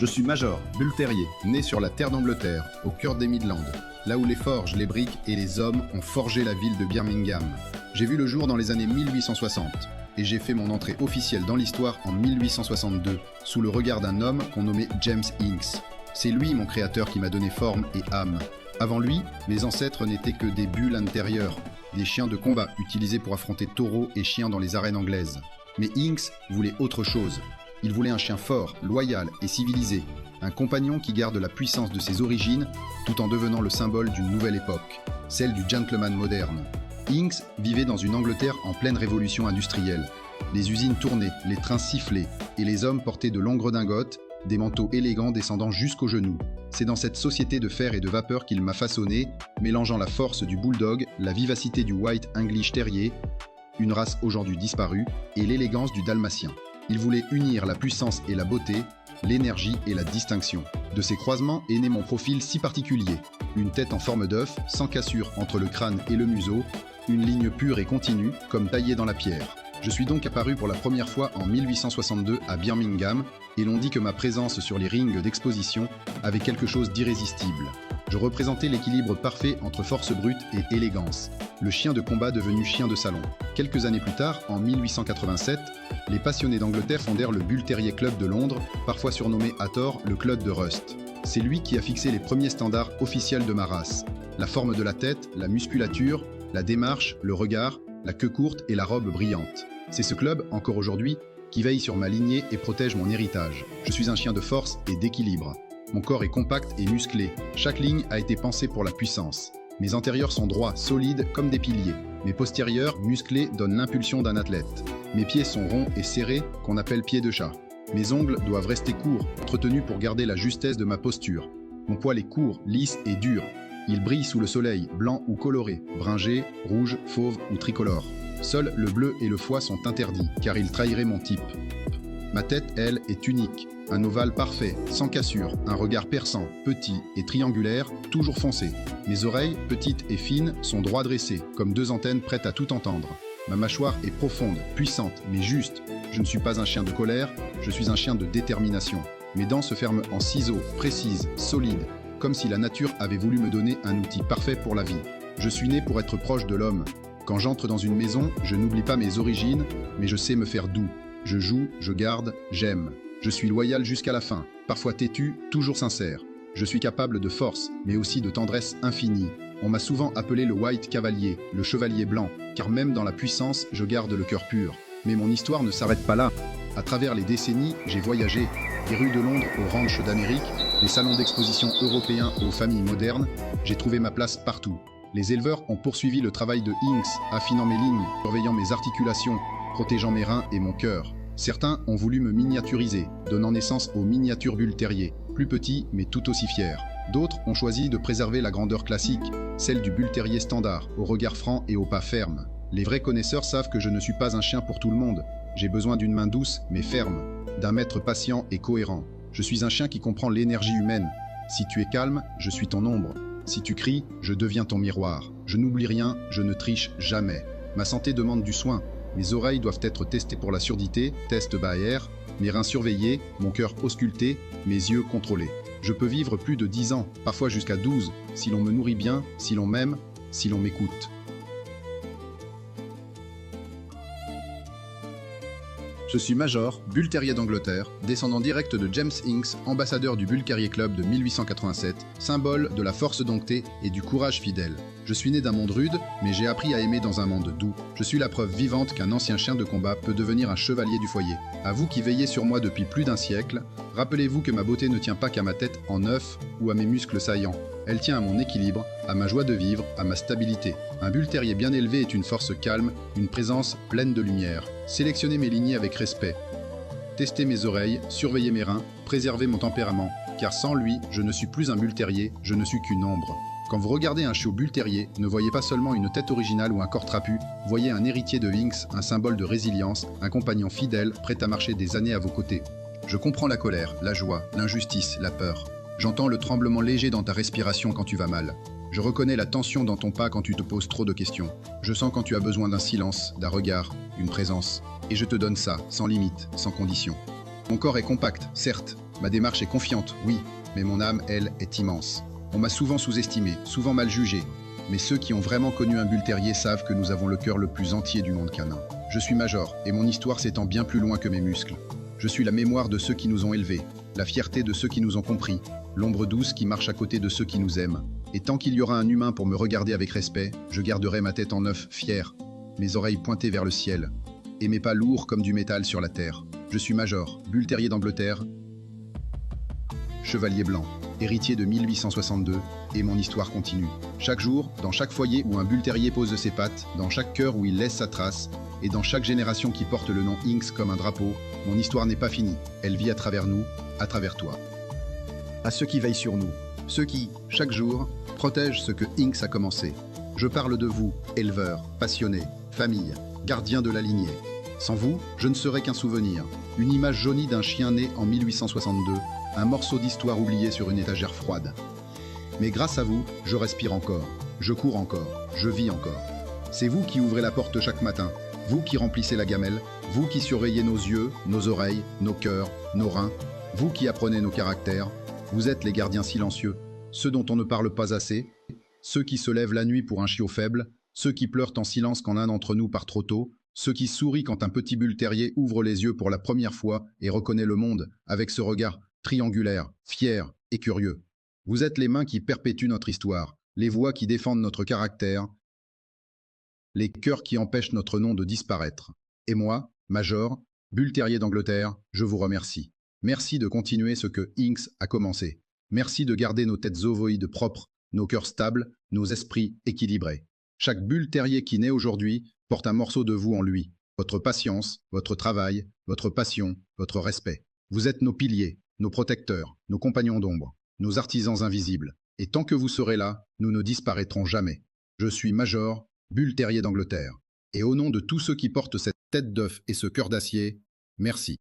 Je suis Major, bull terrier, né sur la terre d'Angleterre, au cœur des Midlands, là où les forges, les briques et les hommes ont forgé la ville de Birmingham. J'ai vu le jour dans les années 1860, et j'ai fait mon entrée officielle dans l'histoire en 1862, sous le regard d'un homme qu'on nommait James Inks. C'est lui mon créateur qui m'a donné forme et âme. Avant lui, mes ancêtres n'étaient que des bulls intérieurs, des chiens de combat utilisés pour affronter taureaux et chiens dans les arènes anglaises. Mais Inks voulait autre chose. Il voulait un chien fort, loyal et civilisé, un compagnon qui garde la puissance de ses origines tout en devenant le symbole d'une nouvelle époque, celle du gentleman moderne. Inks vivait dans une Angleterre en pleine révolution industrielle. Les usines tournaient, les trains sifflaient et les hommes portaient de longues redingotes, des manteaux élégants descendant jusqu'aux genoux. C'est dans cette société de fer et de vapeur qu'il m'a façonné, mélangeant la force du bulldog, la vivacité du White English Terrier, une race aujourd'hui disparue, et l'élégance du dalmatien. Il voulait unir la puissance et la beauté, l'énergie et la distinction. De ces croisements est né mon profil si particulier. Une tête en forme d'œuf, sans cassure entre le crâne et le museau, une ligne pure et continue, comme taillée dans la pierre. Je suis donc apparu pour la première fois en 1862 à Birmingham, et l'on dit que ma présence sur les rings d'exposition avait quelque chose d'irrésistible. Je représentais l'équilibre parfait entre force brute et élégance, le chien de combat devenu chien de salon. Quelques années plus tard, en 1887, les passionnés d'Angleterre fondèrent le Bull Terrier Club de Londres, parfois surnommé à tort le Club de Rust. C'est lui qui a fixé les premiers standards officiels de ma race. La forme de la tête, la musculature, la démarche, le regard, la queue courte et la robe brillante. C'est ce club, encore aujourd'hui, qui veille sur ma lignée et protège mon héritage. Je suis un chien de force et d'équilibre. Mon corps est compact et musclé. Chaque ligne a été pensée pour la puissance. Mes antérieurs sont droits, solides comme des piliers. Mes postérieurs, musclés, donnent l'impulsion d'un athlète. Mes pieds sont ronds et serrés, qu'on appelle pieds de chat. Mes ongles doivent rester courts, entretenus pour garder la justesse de ma posture. Mon poil est court, lisse et dur. Il brille sous le soleil, blanc ou coloré, bringé, rouge, fauve ou tricolore. Seuls le bleu et le foie sont interdits, car ils trahiraient mon type. Ma tête, elle, est unique. Un ovale parfait, sans cassure, un regard perçant, petit et triangulaire, toujours foncé. Mes oreilles, petites et fines, sont droit dressées, comme deux antennes prêtes à tout entendre. Ma mâchoire est profonde, puissante, mais juste. Je ne suis pas un chien de colère, je suis un chien de détermination. Mes dents se ferment en ciseaux, précises, solides, comme si la nature avait voulu me donner un outil parfait pour la vie. Je suis né pour être proche de l'homme. Quand j'entre dans une maison, je n'oublie pas mes origines, mais je sais me faire doux. Je joue, je garde, j'aime. Je suis loyal jusqu'à la fin, parfois têtu, toujours sincère. Je suis capable de force, mais aussi de tendresse infinie. On m'a souvent appelé le White Cavalier, le chevalier blanc, car même dans la puissance, je garde le cœur pur. Mais mon histoire ne s'arrête pas là. À travers les décennies, j'ai voyagé, des rues de Londres aux ranchs d'Amérique, des salons d'exposition européens aux familles modernes, j'ai trouvé ma place partout. Les éleveurs ont poursuivi le travail de Inks, affinant mes lignes, surveillant mes articulations, protégeant mes reins et mon cœur. Certains ont voulu me miniaturiser, donnant naissance au miniature bull terrier, plus petit mais tout aussi fier. D'autres ont choisi de préserver la grandeur classique, celle du bull terrier standard, au regard franc et au pas ferme. Les vrais connaisseurs savent que je ne suis pas un chien pour tout le monde. J'ai besoin d'une main douce mais ferme, d'un maître patient et cohérent. Je suis un chien qui comprend l'énergie humaine. Si tu es calme, je suis ton ombre. Si tu cries, je deviens ton miroir. Je n'oublie rien, je ne triche jamais. Ma santé demande du soin. Mes oreilles doivent être testées pour la surdité, test Baer, mes reins surveillés, mon cœur ausculté, mes yeux contrôlés. Je peux vivre plus de 10 ans, parfois jusqu'à 12, si l'on me nourrit bien, si l'on m'aime, si l'on m'écoute. Je suis Major, bull terrier d'Angleterre, descendant direct de James Inks, ambassadeur du Bull Terrier Club de 1887, symbole de la force domptée et du courage fidèle. Je suis né d'un monde rude, mais j'ai appris à aimer dans un monde doux. Je suis la preuve vivante qu'un ancien chien de combat peut devenir un chevalier du foyer. À vous qui veillez sur moi depuis plus d'un siècle, rappelez-vous que ma beauté ne tient pas qu'à ma tête en œuf ou à mes muscles saillants. Elle tient à mon équilibre, à ma joie de vivre, à ma stabilité. Un bull terrier bien élevé est une force calme, une présence pleine de lumière. Sélectionnez mes lignées avec respect. Testez mes oreilles, surveillez mes reins, préservez mon tempérament, car sans lui, je ne suis plus un bull terrier, je ne suis qu'une ombre. Quand vous regardez un chiot bull terrier, ne voyez pas seulement une tête originale ou un corps trapu, voyez un héritier de Inks, un symbole de résilience, un compagnon fidèle, prêt à marcher des années à vos côtés. Je comprends la colère, la joie, l'injustice, la peur. J'entends le tremblement léger dans ta respiration quand tu vas mal. Je reconnais la tension dans ton pas quand tu te poses trop de questions. Je sens quand tu as besoin d'un silence, d'un regard, d'une présence. Et je te donne ça, sans limite, sans condition. Mon corps est compact, certes, Ma démarche est confiante, oui, mais mon âme, elle, est immense. On m'a souvent sous-estimé, souvent mal jugé, mais ceux qui ont vraiment connu un bull terrier savent que nous avons le cœur le plus entier du monde canin. Je suis Major, et mon histoire s'étend bien plus loin que mes muscles. Je suis la mémoire de ceux qui nous ont élevés, la fierté de ceux qui nous ont compris, l'ombre douce qui marche à côté de ceux qui nous aiment. Et tant qu'il y aura un humain pour me regarder avec respect, je garderai ma tête en œuf, fière, mes oreilles pointées vers le ciel, et mes pas lourds comme du métal sur la terre. Je suis Major, bull terrier d'Angleterre, chevalier blanc, héritier de 1862, et mon histoire continue. Chaque jour, dans chaque foyer où un bull terrier pose ses pattes, dans chaque cœur où il laisse sa trace, et dans chaque génération qui porte le nom Inks comme un drapeau, mon histoire n'est pas finie. Elle vit à travers nous, à travers toi. À ceux qui veillent sur nous, ceux qui, chaque jour, protègent ce que Inks a commencé. Je parle de vous, éleveurs, passionnés, familles, gardiens de la lignée. Sans vous, je ne serais qu'un souvenir, une image jaunie d'un chien né en 1862, un morceau d'histoire oublié sur une étagère froide. Mais grâce à vous, je respire encore, je cours encore, je vis encore. C'est vous qui ouvrez la porte chaque matin, vous qui remplissez la gamelle, vous qui surveillez nos yeux, nos oreilles, nos cœurs, nos reins, vous qui apprenez nos caractères. Vous êtes les gardiens silencieux, ceux dont on ne parle pas assez, ceux qui se lèvent la nuit pour un chiot faible, ceux qui pleurent en silence quand l'un d'entre nous part trop tôt, ceux qui sourient quand un petit bull terrier ouvre les yeux pour la première fois et reconnaît le monde avec ce regard triangulaire, fier et curieux. Vous êtes les mains qui perpétuent notre histoire, les voix qui défendent notre caractère, les cœurs qui empêchent notre nom de disparaître. Et moi, Major, bull terrier d'Angleterre, je vous remercie. Merci de continuer ce que Inks a commencé. Merci de garder nos têtes ovoïdes propres, nos cœurs stables, nos esprits équilibrés. Chaque bull terrier qui naît aujourd'hui porte un morceau de vous en lui. Votre patience, votre travail, votre passion, votre respect. Vous êtes nos piliers, nos protecteurs, nos compagnons d'ombre, nos artisans invisibles. Et tant que vous serez là, nous ne disparaîtrons jamais. Je suis Major, bull terrier d'Angleterre. Et au nom de tous ceux qui portent cette tête d'œuf et ce cœur d'acier, merci.